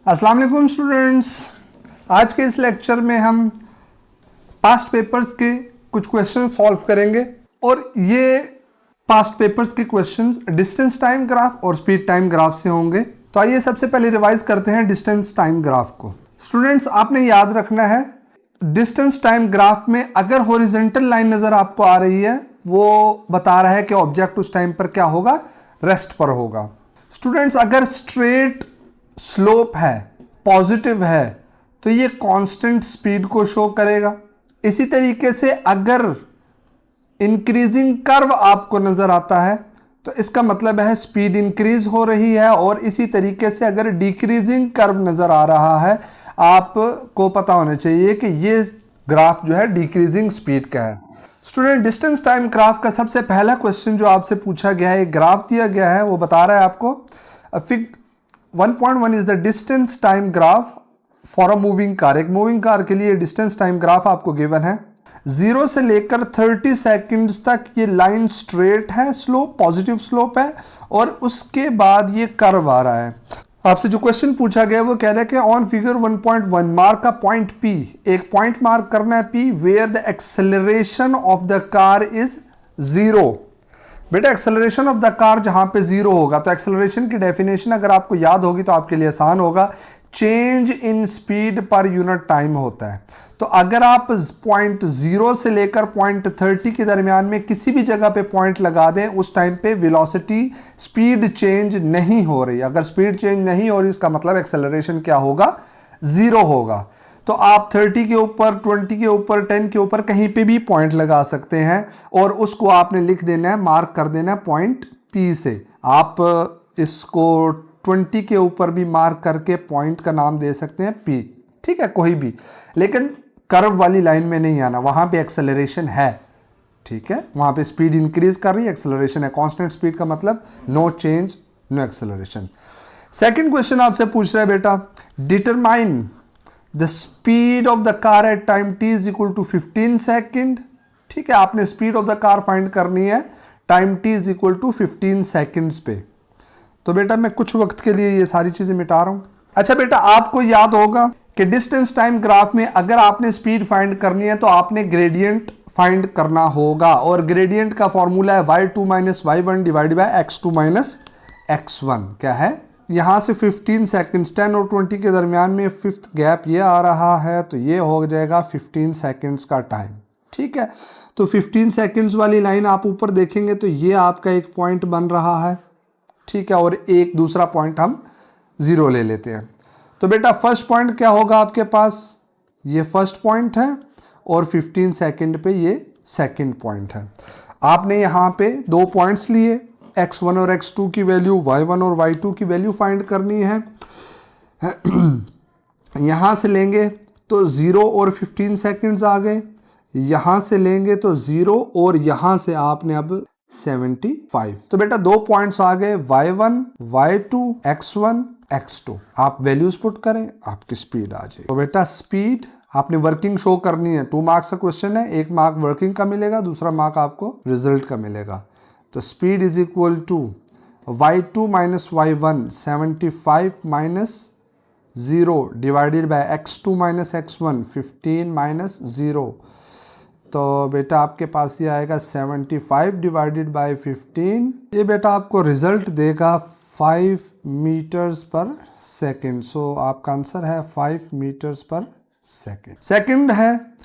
अस्सलाम वालेकुम स्टूडेंट्स। आज के इस लेक्चर में हम पास्ट पेपर्स के कुछ क्वेश्चन सॉल्व करेंगे और ये पास्ट पेपर्स के क्वेश्चंस डिस्टेंस टाइम ग्राफ और स्पीड टाइम ग्राफ से होंगे। तो आइए सबसे पहले रिवाइज करते हैं डिस्टेंस टाइम ग्राफ को। स्टूडेंट्स, आपने याद रखना है डिस्टेंस टाइम ग्राफ में अगर हॉरिजॉन्टल लाइन नज़र आपको आ रही है वो बता रहा है कि ऑब्जेक्ट उस टाइम पर क्या होगा, रेस्ट पर होगा। स्टूडेंट्स, अगर स्ट्रेट स्लोप है, पॉजिटिव है, तो ये कांस्टेंट स्पीड को शो करेगा। इसी तरीके से अगर इंक्रीजिंग कर्व आपको नजर आता है तो इसका मतलब है स्पीड इंक्रीज हो रही है, और इसी तरीके से अगर डिक्रीजिंग कर्व नजर आ रहा है आपको पता होना चाहिए कि ये ग्राफ जो है डिक्रीजिंग स्पीड का है। स्टूडेंट, डिस्टेंस टाइम ग्राफ का सबसे पहला क्वेश्चन जो आपसे पूछा गया है, एक ग्राफ दिया गया है, वो बता रहा है आपको 1.1 is the distance time graph for a moving car. एक मूविंग कार के लिए डिस्टेंस टाइम ग्राफ आपको गिवन है। 0 से लेकर 30 सेकंड्स तक ये लाइन स्ट्रेट है, स्लोप पॉजिटिव स्लोप है, और उसके बाद ये कर्व आ रहा है। आपसे जो क्वेश्चन पूछा गया वो कह रहा है कि ऑन फिगर 1.1 मार्क का पॉइंट P, एक पॉइंट मार्क करना है P where the acceleration of the car is 0। बेटा, एक्सेलरेशन ऑफ द कार जहां पे 0 होगा तो एक्सेलरेशन की डेफिनेशन अगर आपको याद होगी तो आपके लिए आसान होगा, change in speed per unit time होता है। तो अगर आप पॉइंट 0 से लेकर पॉइंट 30 के दरमियान में किसी भी जगह पे पॉइंट लगा दें, उस टाइम पे वेलोसिटी स्पीड चेंज नहीं हो रही। अगर स्पीड चेंज नहीं हो रही इसका मतलब एक्सेलरेशन क्या होगा, 0 होगा। तो आप 30 के ऊपर, 20 के ऊपर, 10 के ऊपर कहीं पे भी पॉइंट लगा सकते हैं और उसको आपने लिख देना है, मार्क कर देना है पॉइंट P से। आप इसको 20 के ऊपर भी मार्क करके पॉइंट का नाम दे सकते हैं P, ठीक है, कोई भी, लेकिन कर्व वाली लाइन में नहीं आना, वहां पे एक्सेलरेशन है, ठीक है, वहां पे स्पीड इंक्रीज कर रही है, एक्सेलरेशन है। कांस्टेंट स्पीड का मतलब no change, no acceleration. Second question आपसे पूछ रहा है बेटा, determine the speed of the car at time t is equal to 15 second. ठीक है, आपने speed of the car find करनी है time t is equal to 15 seconds पे। तो बेटा मैं कुछ वक्त के लिए ये सारी चीजें मिटा रहा हूं। अच्छा बेटा, आपको याद होगा कि डिस्टेंस टाइम ग्राफ में अगर आपने स्पीड फाइंड करनी है तो आपने ग्रेडियंट फाइंड करना होगा, और ग्रेडियंट का फॉर्मूला है y2 minus y1 divide by x2 minus x1। क्या है, यहां से 15 सेकंड्स 10 और 20 के दरमियान में फिफ्थ गैप ये आ रहा है, तो ये हो जाएगा 15 सेकंड्स का टाइम। ठीक है, तो 15 सेकंड्स वाली लाइन आप ऊपर देखेंगे तो ये आपका एक पॉइंट बन रहा है, ठीक है, और एक दूसरा पॉइंट हम 0 ले लेते हैं। तो बेटा फर्स्ट पॉइंट क्या होगा आपके पास, ये फर्स्ट पॉइंट है, और 15 सेकंड पे ये सेकंड पॉइंट है। आपने यहाँ पे दो पॉइंट्स लिए, x1 और x2 की वैल्यू, y1 और y2 की वैल्यू फाइंड करनी है। यहाँ से लेंगे तो 0 और 15 सेकंड्स आ गए, यहाँ से लेंगे तो 0 और यहाँ से आपने अब 75। तो बेटा दो पॉइंट्स आ गए, y1, y2, x1, x2। आप वैल्यूज पुट करें, आपकी स्पीड आ जाए। तो बेटा स्पीड आपने वर्किंग शो करनी है, 2 मार्क्स का क्वेश्चन है, 1 मार्क वर्किंग का मिलेगा, दूसरा मार्क आपको रिजल्ट का मिलेगा। तो speed is equal to y2 minus y1 75 minus 0 divided by x2 minus x1 15 minus 0। तो बेटा आपके पास ये आएगा 75 डिवाइडेड बाय 15। ये बेटा आपको रिजल्ट देगा 5 मीटर्स पर सेकेंड। सो आपका आंसर है 5 मीटर्स पर सेकेंड। सेकेंड है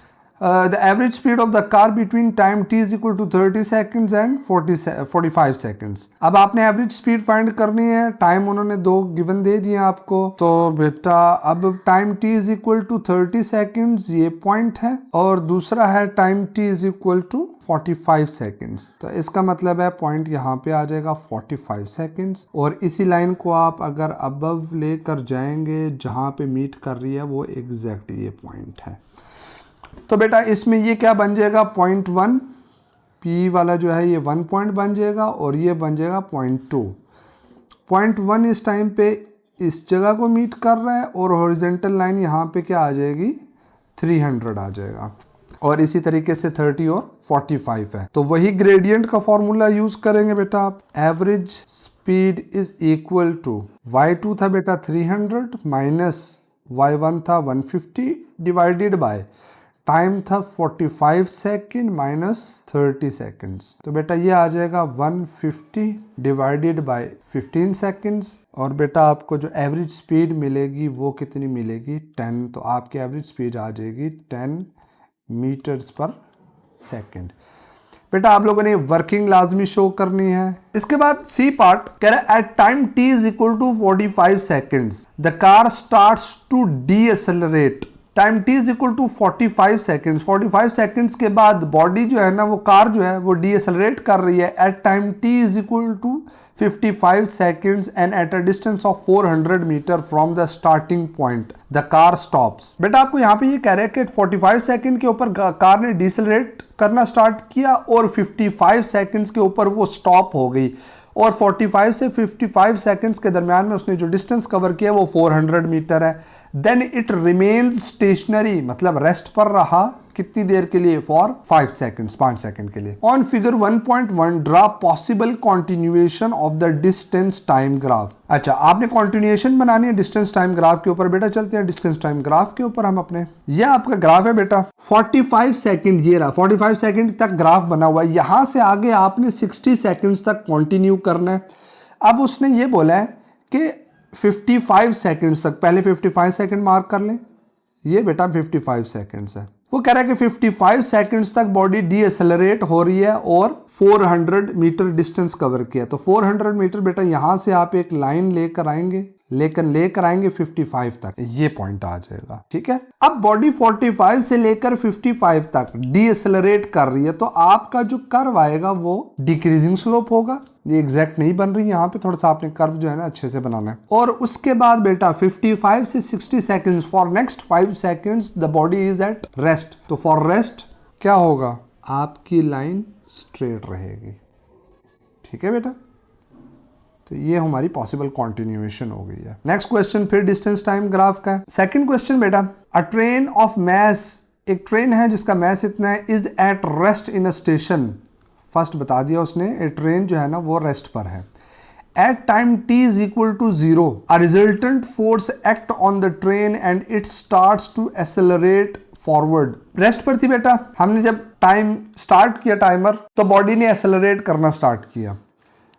the average speed of the car between time t is equal to 30 seconds and 45 seconds। अब आपने एवरेज स्पीड फाइंड करनी है, टाइम उन्होंने दो गिवन दे दिए आपको। तो बेटा अब time t is equal to 30 seconds, ये पॉइंट है, और दूसरा है time t is equal to 45 seconds. तो इसका मतलब है पॉइंट यहाँ पे आ जाएगा 45 सेकंड्स, और इसी लाइन को आप अगर अबव लेकर जाएंगे जहाँ पे मीट कर रही है वो एग्जैक्ट ये पॉइंट है। तो बेटा इसमें ये क्या बन जाएगा, पॉइंट 1, P वाला जो है ये 1 पॉइंट बन जाएगा, और ये बन जाएगा पॉइंट 2। पॉइंट 1 इस टाइम पे इस जगह को मीट कर रहा है, और हॉरिजॉन्टल लाइन यहाँ पे क्या आ जाएगी, 300 आ जाएगा। और इसी तरीके से 30 और 45 है। तो वही ग्रेडियंट का फॉर्मूला यूज करेंगे बेटा आप। Average speed is equal to y2 था बेटा 300 माइनस y1 था 150 डिवाइडेड बाय टाइम था 45 सेकेंड माइनस 30 सेकेंड्स। तो बेटा ये आ जाएगा 150 डिवाइडेड बाय 15 सेकेंड्स। और बेटा आपको जो एवरेज स्पीड मिलेगी वो कितनी मिलेगी 10। तो आपकी एवरेज स्पीड आ जाएगी 10 मीटर्स पर सेकेंड। बेटा आप लोगों ने वर्किंग लाजमी शो करनी है। इसके बाद सी पार्ट कह रहा है at time t is equal to 45 seconds the car starts to decelerate. Time t is equal to 45 seconds. 45 seconds के बाद बॉडी जो है ना वो कार जो है वो डीएसेलरेट कर रही है at time t is equal to 55 seconds and at a distance of 400 metre from the starting point the car stops. बेटा आपको यहाँ पे ये कह रहे हैं कि 45 सेकंड के ऊपर कार ने डिसेलरेट करना स्टार्ट किया और 55 सेकंड्स के ऊपर वो स्टॉप हो गई और 45 से 55 सेकंड्स के दरमियान में उसने जो डिस्टेंस कवर किया वो 400 मीटर है। देन इट रिमेन्स स्टेशनरी मतलब रेस्ट पर रहा कितनी देर के लिए फॉर 5 सेकंड्स 5 सेकंड के लिए। On figure 1.1 draw possible continuation of the distance time graph. अच्छा आपने कॉन्टिन्यूएशन बनानी है डिस्टेंस टाइम ग्राफ के ऊपर। बेटा चलते हैं डिस्टेंस टाइम ग्राफ के ऊपर हम अपने। यह आपका ग्राफ है बेटा 45 सेकंड ये रहा 45 सेकंड तक ग्राफ बना हुआ है। यहां से आगे आपने 60 सेकंड्स तक कंटिन्यू करना है। अब उसने ये बोला है कि 55 सेकंड्स तक, पहले 55 सेकंड मार्क कर लें, ये बेटा 55 सेकंड्स है। वो कह रहा है कि 55 सेकंड्स तक बॉडी डीएसेलरेट हो रही है और 400 मीटर डिस्टेंस कवर किया। तो 400 मीटर बेटा यहां से आप एक लाइन लेकर आएंगे लेकर आएंगे 55 तक, ये पॉइंट आ जाएगा। ठीक है, अब बॉडी 45 से लेकर 55 तक डीएसेलरेट कर रही है तो आपका जो कर्व आएगा वो डिक्रीजिंग स्लोप होगा। ये एग्जैक्ट नहीं बन रही, यहाँ पे थोड़ा सा आपने कर्व जो है ना अच्छे से बनाना है। और उसके बाद बेटा 55 से 60 seconds for next 5 seconds the body is at rest. तो फॉर रेस्ट क्या होगा, आपकी लाइन स्ट्रेट रहेगी। ठीक है बेटा, तो ये हमारी पॉसिबल कॉन्टिन्यूएशन हो गई है। नेक्स्ट क्वेश्चन फिर डिस्टेंस टाइम ग्राफ का है। सेकंड क्वेश्चन बेटा, अ ट्रेन ऑफ मैस, एक ट्रेन है जिसका मैस इतना है, is at rest in a station. First बता दिया उसने, ए ट्रेन जो है ना वो रेस्ट पर है। At time t is equal to 0 a resultant force act on the train and it starts to accelerate forward. Rest पर थी बेटा, हमने जब टाइम स्टार्ट किया टाइमर तो बॉडी ने एक्सेलरेट करना स्टार्ट किया।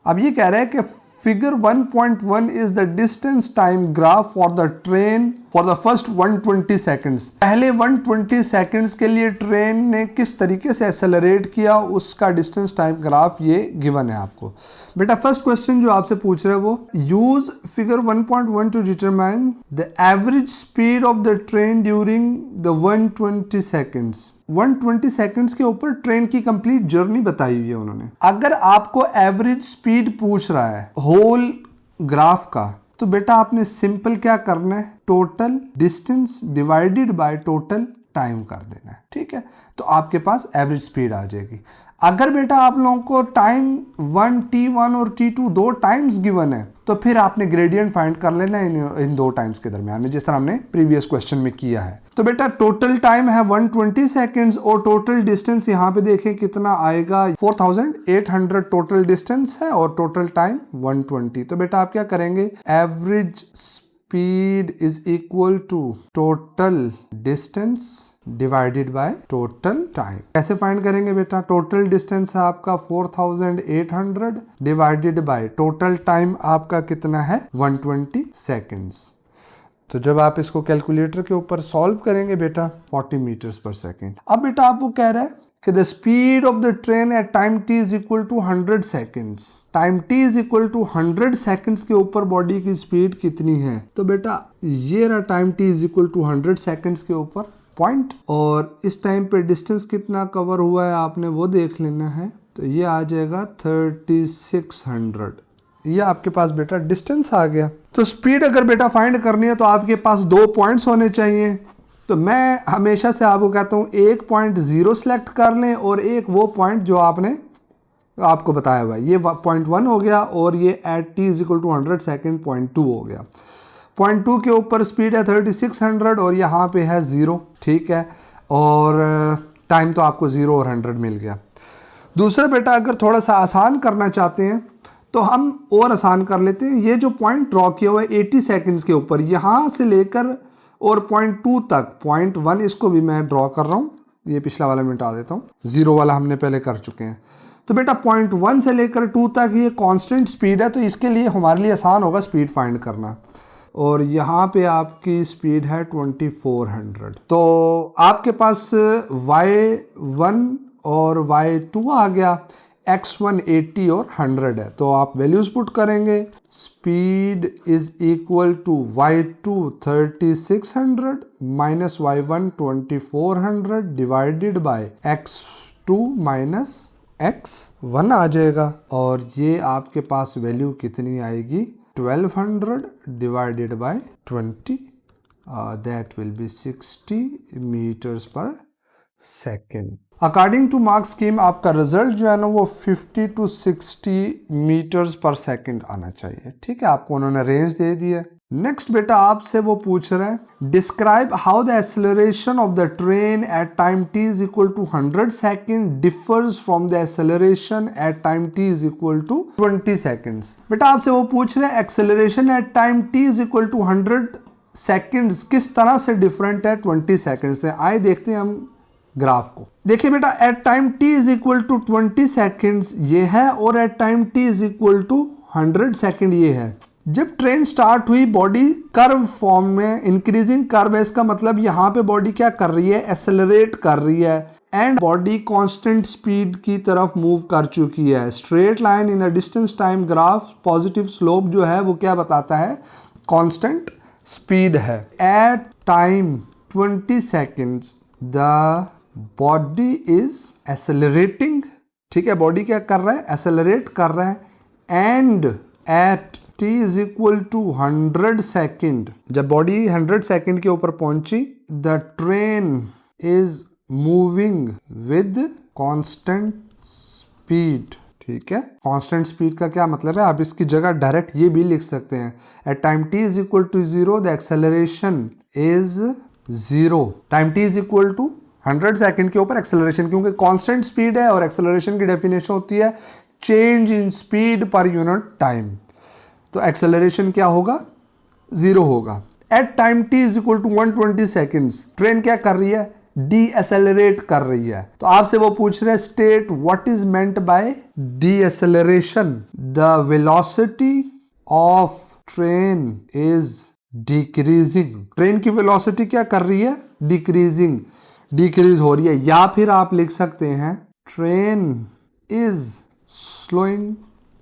अब ये कह रहे हैं कि figure 1.1 is the distance time graph for the train for the first 120 seconds. पहले 120 सेकंड्स के लिए ट्रेन ने किस तरीके से एक्सेलरेट किया उसका डिस्टेंस टाइम ग्राफ ये गिवन है आपको। बेटा फर्स्ट क्वेश्चन जो आपसे पूछ रहे हैं वो, use figure 1.1 to determine the average speed of the train during the 120 seconds. 120 seconds के ऊपर ट्रेन की कंप्लीट जर्नी बताई हुई है उन्होंने। अगर आपको एवरेज स्पीड पूछ रहा है होल ग्राफ का तो बेटा आपने सिंपल क्या करना है, total distance divided by total time कर देना है। ठीक है, तो आपके पास एवरेज स्पीड आ जाएगी। अगर बेटा आप लोगों को टाइम 1 t1 और t2 दो टाइम्स गिवन है तो फिर आपने ग्रेडियंट फाइंड कर लेना है इन दो टाइम्स के दरमियान में, जिस तरह हमने प्रीवियस क्वेश्चन में किया है। तो बेटा टोटल टाइम है 120 सेकंड्स और टोटल डिस्टेंस यहाँ पे देखें कितना आएगा, 4800 टोटल डिस्टेंस है और टोटल टाइम 120। तो बेटा आप क्या करेंगे, average speed is equal to total distance divided by total time. कैसे फाइंड करेंगे बेटा, टोटल डिस्टेंस है आपका 4800 डिवाइडेड बाय टोटल टाइम आपका कितना है 120 सेकंड्स। तो जब आप इसको कैलकुलेटर के ऊपर सॉल्व करेंगे बेटा 40 मीटर्स पर सेकेंड। अब बेटा आप वो कह रहा है कि the speed of the train at time t is equal to 100 seconds. Time t is equal to 100 seconds के ऊपर बॉडी की स्पीड कितनी है। तो बेटा ये रहा time t is equal to 100 seconds के ऊपर पॉइंट, और इस टाइम पे डिस्टेंस कितना कवर हुआ है आपने वो देख लेना है। तो ये आ जाएगा 3600। ये आपके पास बेटा डिस्टेंस आ गया। तो स्पीड अगर बेटा फाइंड करनी है तो आपके पास दो पॉइंट्स होने चाहिए। तो मैं हमेशा से आपको कहता हूँ एक पॉइंट 0 सेलेक्ट कर लें और एक वो पॉइंट जो आपने आपको बताया हुआ है। ये पॉइंट 1 हो गया और ये at t is equal to 100 second point 2 हो गया। पॉइंट 2 के ऊपर स्पीड है 3600 और यहाँ पे है 0। ठीक है, और टाइम तो आपको 0 और 100 मिल गया। दूसरा बेटा अगर थोड़ा सा आसान करना चाहते हैं तो हम और आसान कर लेते हैं। ये जो पॉइंट ड्रॉ किया हुआ है 80 सेकंड्स के ऊपर, यहाँ से लेकर और पॉइंट 2 तक, पॉइंट 1 इसको भी मैं ड्रॉ कर रहा हूँ, ये पिछला वाला मिटा देता हूँ, 0 वाला हमने पहले कर चुके हैं। तो बेटा पॉइंट 1 से लेकर 2 तक ये कांस्टेंट स्पीड है, तो इसके लिए हमारे लिए आसान होगा स्पीड फाइंड करना। और यहाँ पे आपकी स्पीड है 2400। तो आपके पास y1 और y2 आ गया, x1 80 और 100 है। तो आप वैल्यूज पुट करेंगे, speed is equal to y2 3600 minus y1 2400 divided by x2 minus x1 आ जाएगा। और ये आपके पास वैल्यू कितनी आएगी, 1200 divided by 20, that will be 60 metres per second. According to mark scheme आपका रिजल्ट जो है ना वो 50 to 60 मीटर्स पर सेकेंड आना चाहिए। ठीक है, आपको उन्होंने रेंज दे दी है। नेक्स्ट बेटा आपसे वो पूछ रहे हैं, describe how the acceleration of the train at time t is equal to 100 second differs from the acceleration at time t is equal to 20 seconds. बेटा आपसे वो पूछ रहे हैं acceleration at time t is equal to 100 seconds किस तरह से different है 20 सेकेंड से। आए देखते हैं हम ग्राफ को। देखिए बेटा at time t is equal to 20 seconds ये है, और at time t is equal to 100 second ये है। जब ट्रेन स्टार्ट हुई बॉडी कर्व फॉर्म में, इंक्रीजिंग कर्व है, इसका मतलब यहाँ पे बॉडी क्या कर रही है, एक्सेलरेट कर रही है, एंड बॉडी कांस्टेंट स्पीड की तरफ मूव कर चुकी है। Straight line in a distance time graph, positive slope जो है वो क्या बताता है, कांस्टेंट स्पीड है। At time 20 seconds the body is accelerating. ठीक है, बॉडी क्या कर रहा है, एक्सेलरेट कर रहा है। And at t is equal to 100 second, जब बॉडी 100 सेकेंड के ऊपर पहुंची, the train is moving with constant speed. ठीक है, कांस्टेंट स्पीड का क्या मतलब है, आप इसकी जगह डायरेक्ट ये भी लिख सकते हैं, at time t is equal to 0 the acceleration is 0। Time t is equal to 100 second के ऊपर एक्सेलरेशन, क्योंकि कांस्टेंट स्पीड है और एक्सेलरेशन की डेफिनेशन होती है change in speed per unit time. तो एक्सेलरेशन क्या होगा, 0 होगा। At time t is equal to 120 seconds train क्या कर रही है, डी एसेलरेट कर रही है। तो आपसे वो पूछ रहे हैं, state what is meant by D acceleration. The velocity of train is decreasing. Train की वेलोसिटी क्या कर रही है, डिक्रीजिंग, डिक्रीज हो रही है। या फिर आप लिख सकते हैं ट्रेन इज स्लोइंग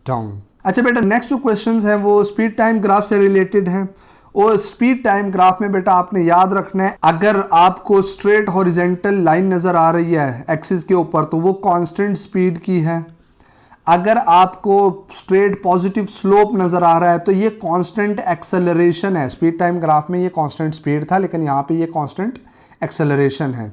डाउन। अच्छा बेटा नेक्स्ट जो क्वेश्चंस हैं वो स्पीड टाइम ग्राफ से रिलेटेड हैं। और स्पीड टाइम ग्राफ में बेटा आपने याद रखना है, अगर आपको स्ट्रेट हॉरिजेंटल लाइन नजर आ रही है एक्सिस के ऊपर तो वो कांस्टेंट स्पीड की है। अगर आपको स्ट्रेट पॉजिटिव स्लोप नजर आ रहा है तो ये कांस्टेंट एक्सेलरेशन है। स्पीड टाइम ग्राफ में ये कांस्टेंट स्पीड था, लेकिन यहाँ पे ये कांस्टेंट एक्सेलरेशन है।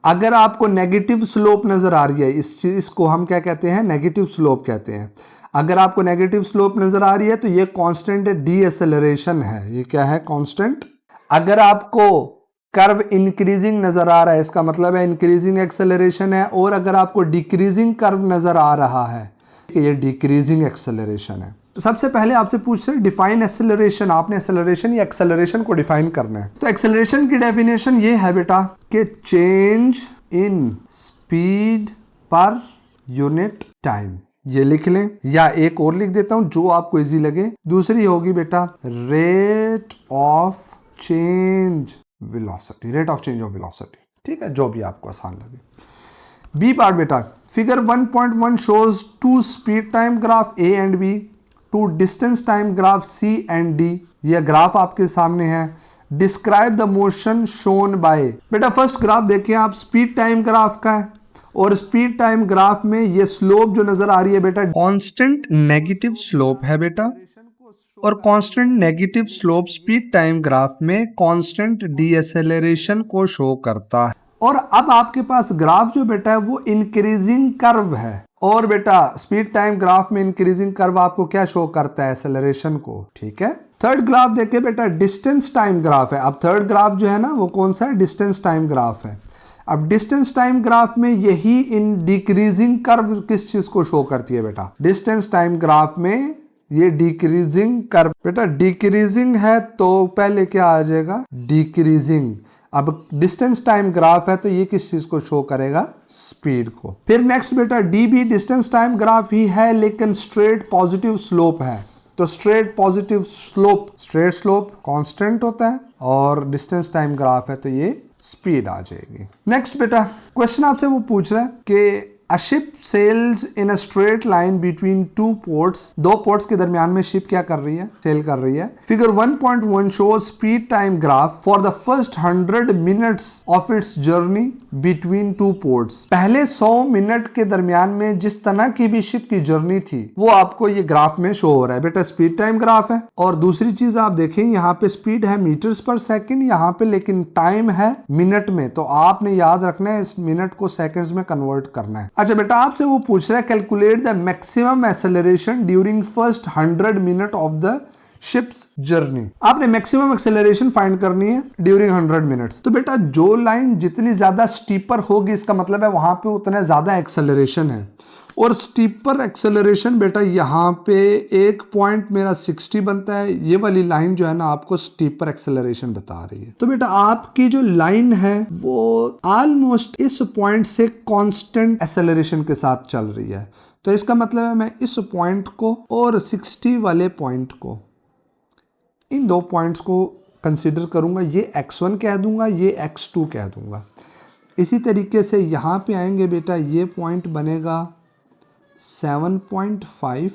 अगर आपको नेगेटिव स्लोप नजर आ रही है, इस चीज को हम क्या कहते हैं, नेगेटिव स्लोप कहते हैं। अगर आपको नेगेटिव स्लोप नजर आ रही है तो ये कांस्टेंट डी एक्सेलरेशन है। ये क्या है, कांस्टेंट। अगर आपको कर्व इंक्रीजिंग नजर आ रहा है, इसका मतलब है इंक्रीजिंग एक्सेलरेशन है। और अगर आपको डिक्रीजिंग कर्व नजर आ रहा है कि ये डिक्रीजिंग एक्सेलरेशन है। तो सबसे पहले आपसे पूछ रहे डिफाइन एक्सेलरेशन। आपने एक्सेलरेशन या एक्सेलरेशन को डिफाइन करना है। तो एक्सेलरेशन की डेफिनेशन ये है बेटा कि change in speed per unit time. ये लिख लें, या एक और लिख देता हूं जो आपको इजी लगे। दूसरी होगी बेटा rate of change velocity, rate of change of velocity. ठीक है, जो भी आपको आसान लगे। बी पार्ट बेटा, figure 1.1 shows two speed time graph A and B, two distance time graph C and D. यह ग्राफ आपके सामने है। Describe the motion shown by. बेटा फर्स्ट ग्राफ देखिए आप, स्पीड टाइम ग्राफ का है। और स्पीड टाइम ग्राफ में ये स्लोप जो नजर आ रही है बेटा, कांस्टेंट नेगेटिव स्लोप है बेटा। और constant negative slope speed time graph में कांस्टेंट डीएसेलरेशन को शो करता है। और अब आपके पास ग्राफ जो बेटा है वो इंक्रीजिंग कर्व है। और बेटा स्पीड टाइम ग्राफ में इंक्रीजिंग कर्व आपको क्या शो करता है, एक्सेलरेशन को। ठीक है, थर्ड ग्राफ देखिए बेटा, डिस्टेंस टाइम ग्राफ है। अब थर्ड ग्राफ जो है ना वो कौन सा है, डिस्टेंस टाइम ग्राफ है। अब डिस्टेंस टाइम ग्राफ में यही इन डिक्रीजिंग कर्व किस चीज को शो करती है बेटा? डिस्टेंस टाइम ग्राफ में ये डिक्रीजिंग कर्व, बेटा डिक्रीजिंग है तो पहले क्या आ जाएगा? डिक्रीजिंग। अब डिस्टेंस टाइम ग्राफ है तो ये किस चीज को शो करेगा? स्पीड को। फिर नेक्स्ट बेटा डी भी डिस्टेंस टाइम ग्राफ ही है लेकिन स्ट्रेट पॉजिटिव स्लोप है, तो straight positive slope, straight slope constant होता है और डिस्टेंस टाइम ग्राफ है तो ये स्पीड आ जाएगी। नेक्स्ट बेटा क्वेश्चन आपसे वो पूछ रहा है कि A ship sails in a straight line between two ports. दो पोर्ट्स के दरमियान में शिप क्या कर रही है? सेल कर रही है। Figure 1.1 shows speed time graph for the first 100 minutes of its journey between two ports. पहले 100 मिनट के दरमियान में जिस तरह की भी शिप की जर्नी थी वो आपको ये ग्राफ में शो हो रहा है। बेटा स्पीड टाइम ग्राफ है और दूसरी चीज आप देखें यहाँ पे स्पीड है मीटर्स पर सेकेंड यहाँ पे, लेकिन टाइम है मिनट में, तो आपने याद रखना है इस मिनट को सेकेंड्स में कन्वर्ट करना है। अच्छा बेटा आपसे वो पूछ रहा है calculate the maximum acceleration during first 100 minute of the ships journey. आपने मैक्सिमम एक्सेलरेशन फाइंड करनी है ड्यूरिंग 100 मिनट्स। तो बेटा जो लाइन जितनी ज्यादा स्टीपर होगी इसका मतलब है वहां पे उतना ज्यादा एक्सेलरेशन है, और स्टीपर एक्सेलरेशन बेटा यहाँ पे एक पॉइंट मेरा 60 बनता है, ये वाली लाइन जो है ना आपको स्टीपर एक्सेलरेशन बता रही है। तो बेटा आपकी जो लाइन है वो ऑलमोस्ट इस पॉइंट से कांस्टेंट एक्सेलरेशन के साथ चल रही है, तो इसका मतलब है मैं इस पॉइंट को और 60 वाले पॉइंट को, इन दो पॉइंट्स को कंसीडर करूंगा, ये x1 कह दूंगा, ये x2 कह दूंगा। इसी तरीके से यहाँ पे आएंगे बेटा ये पॉइंट बनेगा 7.5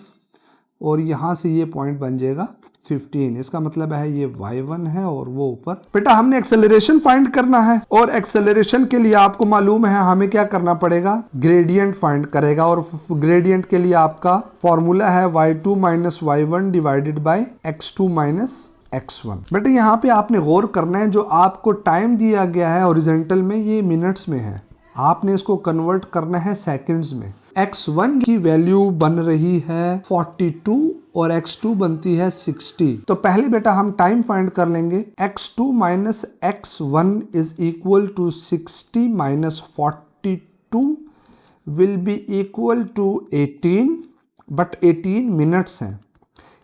और यहाँ से ये पॉइंट बन जाएगा 15। इसका मतलब है ये y1 है और वो ऊपर। बेटा हमने एक्सेलरेशन फाइंड करना है और एक्सेलरेशन के लिए आपको मालूम है हमें क्या करना पड़ेगा? ग्रेडियंट फाइंड करेगा, और ग्रेडियंट के लिए आपका फॉर्मूला है y2 minus y1 divided by x2 minus x1। बेटा यहाँ पे आपने गौर करना है जो आपको टाइम दिया गया है हॉरिजॉन्टल में ये मिनट्स में है, आपने इसको कन्वर्ट करना है सेकंड्स में। x1 की वैल्यू बन रही है 42 और x2 बनती है 60। तो पहले बेटा हम टाइम फाइंड कर लेंगे। x2 minus x1 is equal to 60 minus 42 will be equal to 18, but 18 minutes हैं।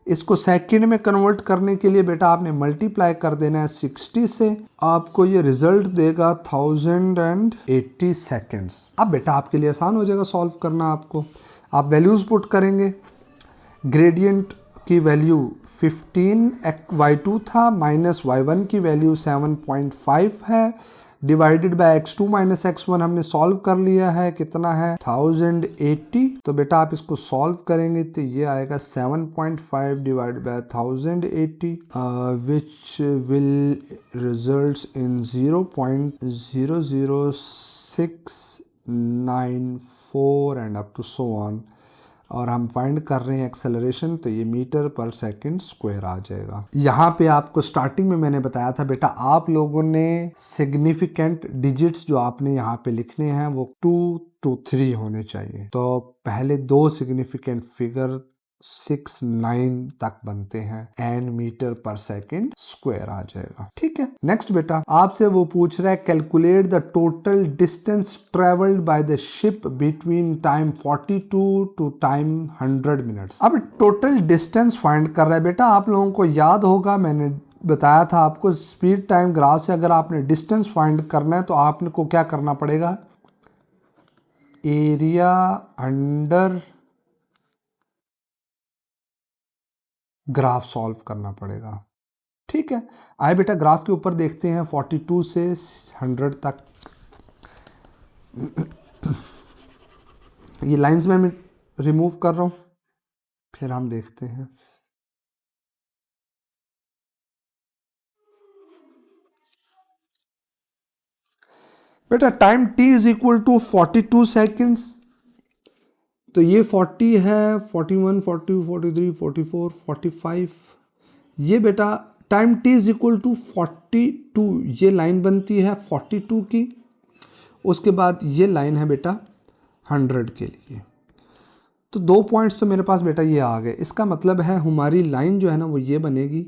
इसको सेकंड में कन्वर्ट करने के लिए बेटा आपने मल्टीप्लाई कर देना है 60 से, आपको ये रिजल्ट देगा 1080 सेकेंड्स। अब बेटा आपके लिए आसान हो जाएगा सॉल्व करना। आपको आप वैल्यूज पुट करेंगे, ग्रेडियंट की वैल्यू 15 y2 था माइनस y1 की वैल्यू 7.5 है, divided by x2 minus x1 हमने सॉल्व कर लिया है, कितना है 1080। तो बेटा आप इसको सॉल्व करेंगे तो ये आएगा 7.5 divided by 1080 which will results in 0.00694 and up to so on. और हम फाइंड कर रहे हैं एक्सेलरेशन, तो ये मीटर पर सेकंड स्क्वायर आ जाएगा। यहाँ पे आपको स्टार्टिंग में मैंने बताया था बेटा आप लोगों ने सिग्निफिकेंट डिजिट्स जो आपने यहाँ पे लिखने हैं वो 2 to 3 होने चाहिए। तो पहले दो सिग्निफिकेंट फिगर 6, 9 तक बनते हैं एंड मीटर पर सेकंड स्क्वायर आ जाएगा। ठीक है, नेक्स्ट बेटा आपसे वो पूछ रहा है calculate the total distance travelled by the ship between time 42 to time 100 minutes. अब टोटल डिस्टेंस फाइंड कर रहा है बेटा। आप लोगों को याद होगा मैंने बताया था आपको स्पीड टाइम ग्राफ से अगर आपने डिस्टेंस फाइंड करना है तो आपको क्या करना पड़ेगा? एरिया अंडर ग्राफ सॉल्व करना पड़ेगा। ठीक है, आए बेटा ग्राफ के ऊपर देखते हैं 42 से 100 तक। ये लाइंस में मैं रिमूव कर रहा हूं, फिर हम देखते हैं। बेटा time t is equal to 42 seconds, तो ये 40 है, 41, 42, 43, 44, 45। ये बेटा time t is equal to 42, ये लाइन बनती है 42 की। उसके बाद ये लाइन है बेटा 100 के लिए। तो दो पॉइंट्स तो मेरे पास बेटा ये आ गए। इसका मतलब है हमारी लाइन जो है ना वो ये बनेगी,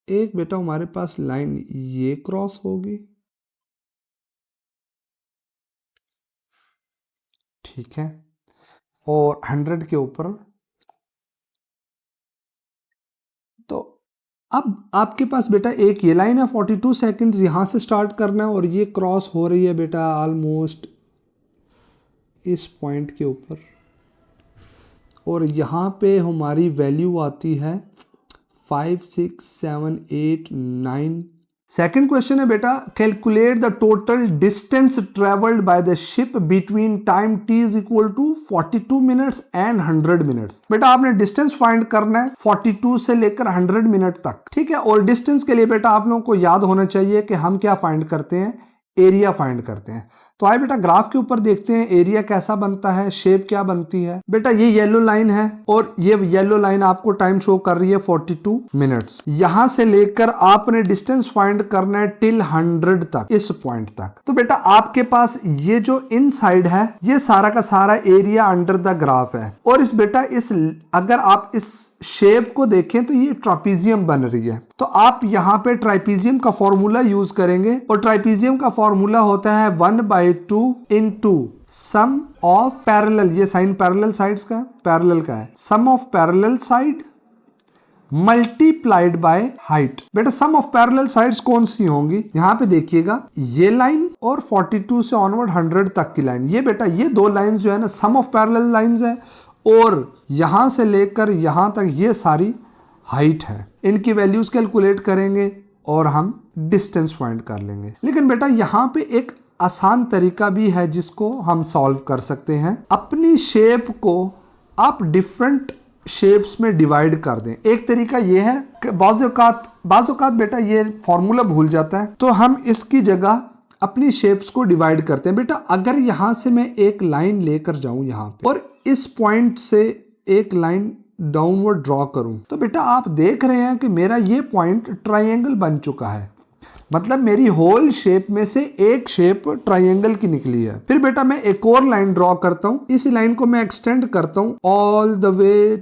एक बेटा हमारे पास लाइन ये क्रॉस होगी, ठीक है, और 100 के ऊपर। तो अब आपके पास बेटा एक ये लाइन है 42 सेकंड्स, यहां से स्टार्ट करना है और ये क्रॉस हो रही है बेटा ऑलमोस्ट इस पॉइंट के ऊपर, और यहाँ पे हमारी वैल्यू आती है 5, 6, 7, 8, 9। सेकेंड क्वेश्चन है बेटा, calculate the total distance travelled by the ship between time t is equal to 42 minutes and 100 minutes. बेटा आपने डिस्टेंस फाइंड करना है 42 से लेकर 100 मिनट तक, ठीक है। और डिस्टेंस के लिए बेटा आप लोगों को याद होना चाहिए कि हम क्या फाइंड करते हैं, एरिया फाइंड करते हैं। तो आइए बेटा ग्राफ के ऊपर देखते हैं एरिया कैसा बनता है, शेप क्या बनती है। बेटा ये येलो लाइन है और ये येलो लाइन आपको टाइम शो कर रही है 42 मिनट्स। यहां से लेकर आपने डिस्टेंस फाइंड करना है टिल 100 तक, इस पॉइंट तक। तो बेटा आपके पास ये जो इनसाइड है ये सारा का सारा एरिया अंडर द ग्राफ है। और इस बेटा इस अगर आप इस शेप को देखें तो ये ट्रापीजियम बन रही है। तो आप यहाँ पे ट्रापीजियम का फॉर्मूला यूज करेंगे और ट्रापीजियम का फॉर्मूला होता है 1/2 इंटू सम ऑफ पैरेलल, ये साइन पैरेलल साइड्स का पैरेलल का है, sum of parallel side multiplied by height. बेटा सम ऑफ पैरेलल साइड्स कौन सी होंगी, यहाँ पे देखिएगा ये लाइन और 42 से ऑनवर्ड 100 तक की लाइन। ये बेटा ये दो लाइंस जो है ना सम ऑफ पैरेलल लाइंस है, और यहां से लेकर यहां तक ये सारी हाइट है। इनकी वैल्यूज कैलकुलेट करेंगे और हम डिस्टेंस फाइंड कर लेंगे। लेकिन बेटा यहाँ पे एक आसान तरीका भी है जिसको हम सॉल्व कर सकते हैं। अपनी शेप को आप डिफरेंट शेप्स में डिवाइड कर दें। एक तरीका ये है कि बाज़ औक़ात बेटा ये फॉर्मूला भूल जाता है, तो हम इसकी जगह अपनी शेप्स को डिवाइड करते हैं। बेटा अगर यहाँ से मैं एक लाइन लेकर जाऊं यहाँ पे और इस पॉइंट से एक लाइन डाउनवर्ड ड्रॉ करूं, तो बेटा आप देख रहे हैं कि मेरा ये पॉइंट ट्रायंगल बन चुका है। मतलब मेरी होल शेप में से एक शेप ट्रायंगल की निकली है। फिर बेटा मैं एक और लाइन ड्रॉ करता हूं, इस लाइन को मैं एक्सटेंड करता हूं all the way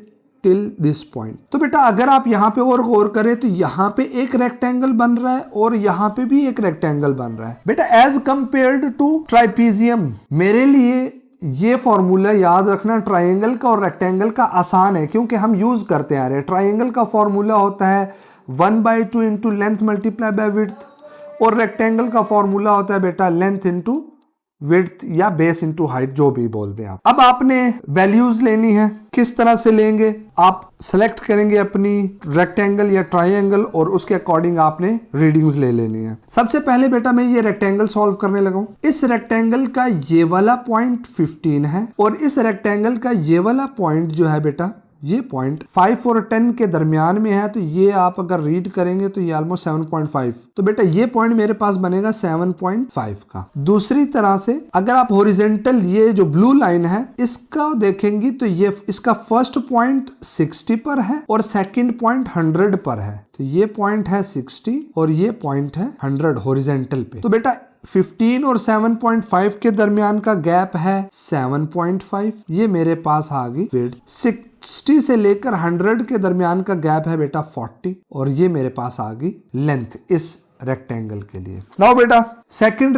till this point. तो बेटा अगर आप यहाँ पे और गौर करें तो यहाँ पे एक रेक्टेंगल बन रहा है और यहाँ पे भी एक रेक्टेंगल बन रहा है। बेटा एज कंपेयर्ड टू ट्राइपीजियम, मेरे लिए ये फॉर्मूला याद रखना ट्रायंगल का और रेक्टेंगल का आसान है, क्योंकि हम यूज करते आ रहे हैं। ट्रायंगल का फॉर्मूला होता है 1/2 into length multiply by width, और रेक्टेंगल का फॉर्मूला होता है बेटा लेंथ इंटू विड्थ या बेस इंटू हाइट, जो भी बोलते हैं आप। अब आपने वैल्यूज लेनी है, किस तरह से लेंगे, आप सेलेक्ट करेंगे अपनी रेक्टेंगल या ट्रायंगल और उसके अकॉर्डिंग आपने रीडिंग्स ले लेनी है। सबसे पहले बेटा मैं ये रेक्टेंगल सॉल्व करने लगा हूं। इस रेक्टेंगल का ये वाला पॉइंट 15 है और इस रेक्टेंगल का ये वाला पॉइंट जो है बेटा ये पॉइंट 5 और 10 के दरमियान में है। तो ये आप अगर रीड करेंगे तो ये ऑलमोस्ट 7.5। तो बेटा ये पॉइंट मेरे पास बनेगा 7.5 का। दूसरी तरह से अगर आप हॉरिजॉन्टल ये जो ब्लू लाइन है इसका देखेंगे तो ये इसका फर्स्ट पॉइंट 60 पर है और सेकंड पॉइंट 100 पर है। तो ये पॉइंट है 60 और ये पॉइंट है 100 हॉरिजॉन्टल पे। तो बेटा 15 और 7.5 के दरमियान का गैप है 7.5। ये मेरे पास आ गई विड्थ। 60 से लेकर 100 के दरमियान का गैप है बेटा 40 और ये मेरे पास आ गई लेंथ इस रेक्टेंगल के लिए। नाउ बेटा सेकंड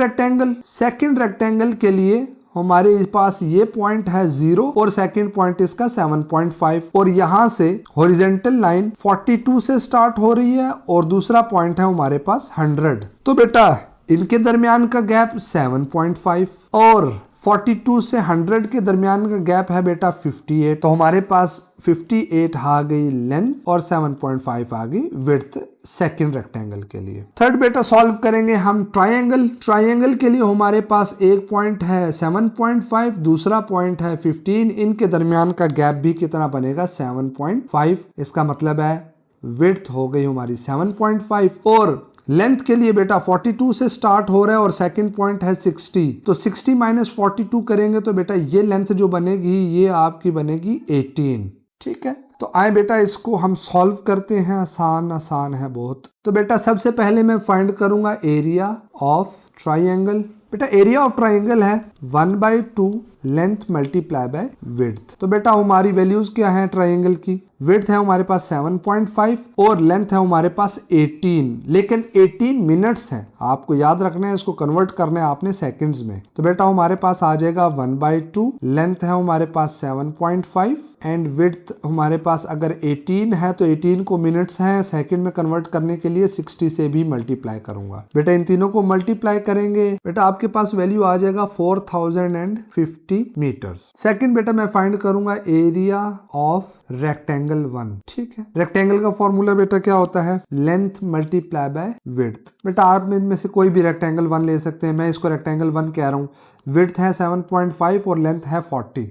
रेक्टेंगल के लिए हमारे पास ये पॉइंट है 0 और सेकंड पॉइंट इसका 7.5 और यहां से हॉरिजॉन्टल लाइन 42 से स्टार्ट हो रही है और दूसरा पॉइंट है हमारे पास 100। तो बेटा इनके दरमियान का गैप 7.5 और 42 से 100 के दरमियान का गैप है बेटा 58। तो हमारे पास 58 आ गई लेंथ और 7.5 आ गई विड्थ सेकंड रेक्टेंगल के लिए। थर्ड बेटा सॉल्व करेंगे हम ट्रायंगल के लिए हमारे पास एक पॉइंट है 7.5, दूसरा पॉइंट है 15। इनके दरमियान का गैप भी कितना बनेगा 7.5। इसका मतलब है विड्थ हो गई हमारी 7.5 और लेंथ के लिए बेटा 42 से स्टार्ट हो रहा है और सेकंड पॉइंट है 60। तो 60 माइनस 42 करेंगे तो बेटा ये लेंथ जो बनेगी ये आपकी बनेगी 18। ठीक है, तो आए बेटा इसको हम सॉल्व करते हैं। आसान है बहुत। तो बेटा सबसे पहले मैं फाइंड करूंगा एरिया ऑफ ट्राइंगल। बेटा एरिया ऑफ ट्राइंगल है 1/2 लेंथ मल्टीप्लाई बाय विड्थ। तो बेटा हमारी वैल्यूज क्या है ट्राइंगल की? विड्थ है हमारे पास 7.5 और लेंथ है हमारे पास 18, लेकिन 18 मिनट्स है। आपको याद रखना है, इसको कन्वर्ट करना है आपने सेकंड्स में। तो बेटा हमारे पास आ जाएगा 1/2, लेंथ है हमारे पास 7.5 एंड विड्थ हमारे पास अगर 18 है तो 18 को मिनट्स है, सेकंड में कन्वर्ट करने के लिए 60 से भी मल्टीप्लाई करूंगा। बेटा इन तीनों को मल्टीप्लाई करेंगे, बेटा आपके पास वैल्यू आ जाएगा 4050 मीटर्स। सेकंड बेटा मैं फाइंड करूंगा एरिया ऑफ रेक्टेंगल 1। ठीक है, रेक्टेंगल का फॉर्मूला बेटा क्या होता है? Length multiply by width. बेटा आप इनमें से कोई भी रेक्टेंगल 1 ले सकते हैं, मैं इसको रेक्टेंगल 1 कह रहा हूं। विड्थ है 7.5 और लेंथ है 40।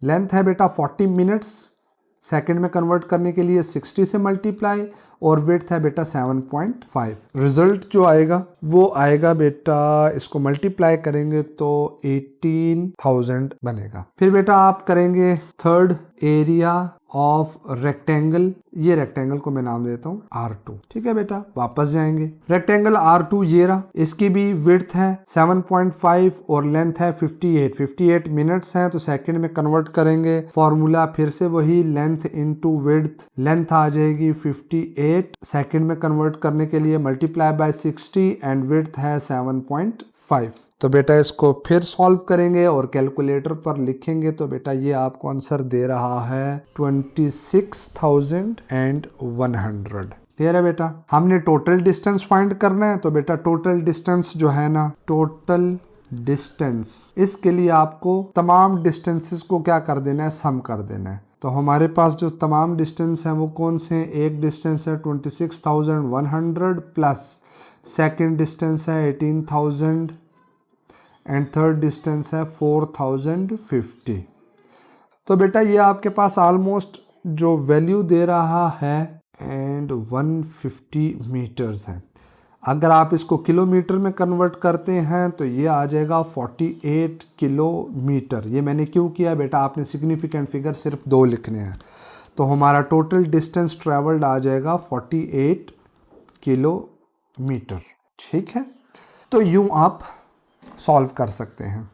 लेंथ है बेटा 40 मिनट्स, सेकंड में कन्वर्ट करने के लिए 60 से मल्टीप्लाई, और विड्थ है बेटा 7.5। रिजल्ट जो आएगा वो आएगा बेटा, इसको मल्टीप्लाई करेंगे तो 18,000 बनेगा। फिर बेटा आप करेंगे थर्ड एरिया ऑफ रेक्टेंगल, ये रेक्टेंगल को मैं नाम देता हूँ R2। ठीक है बेटा, वापस जाएंगे, रेक्टेंगल R2 ये रहा, इसकी भी विड्थ है 7.5 और लेंथ है 58 मिनट्स है, तो सेकंड में कन्वर्ट करेंगे, फॉर्मूला फिर से वही, लेंथ इनटू विड्थ, लेंथ आ जाएगी 58, सेकंड में कन्वर्ट करने के लिए मल्टीप्लाई बाय 60 एंड विड्थ है 7.5। तो बेटा इसको फिर सॉल्व करेंगे और कैलकुलेटर पर लिखेंगे तो बेटा ये आपको आंसर दे रहा है 26,100। क्लियर है बेटा? हमने टोटल डिस्टेंस फाइंड करना है, तो बेटा टोटल डिस्टेंस जो है ना, टोटल डिस्टेंस, इसके लिए आपको तमाम डिस्टेंसेस को क्या कर देना है? सम कर देना है। तो हमारे पास जो तमाम डिस्टेंस हैं वो कौन से हैं? एक डिस्टेंस है 26,100 प्लस सेकंड डिस्टेंस है 18,000 एंड थर्ड डिस्टेंस है 4,050। तो बेटा ये आपके पास ऑलमोस्ट जो वैल्यू दे रहा है एंड 150 मीटर्स है। अगर आप इसको किलोमीटर में कन्वर्ट करते हैं तो ये आ जाएगा 48 किलोमीटर। ये मैंने क्यों किया बेटा? आपने सिग्निफिकेंट फिगर सिर्फ 2 लिखने हैं, तो हमारा टोटल डिस्टेंस ट्रेवल्ड आ जाएगा 48 किलोमीटर। ठीक है, तो यूं आप सॉल्व कर सकते हैं।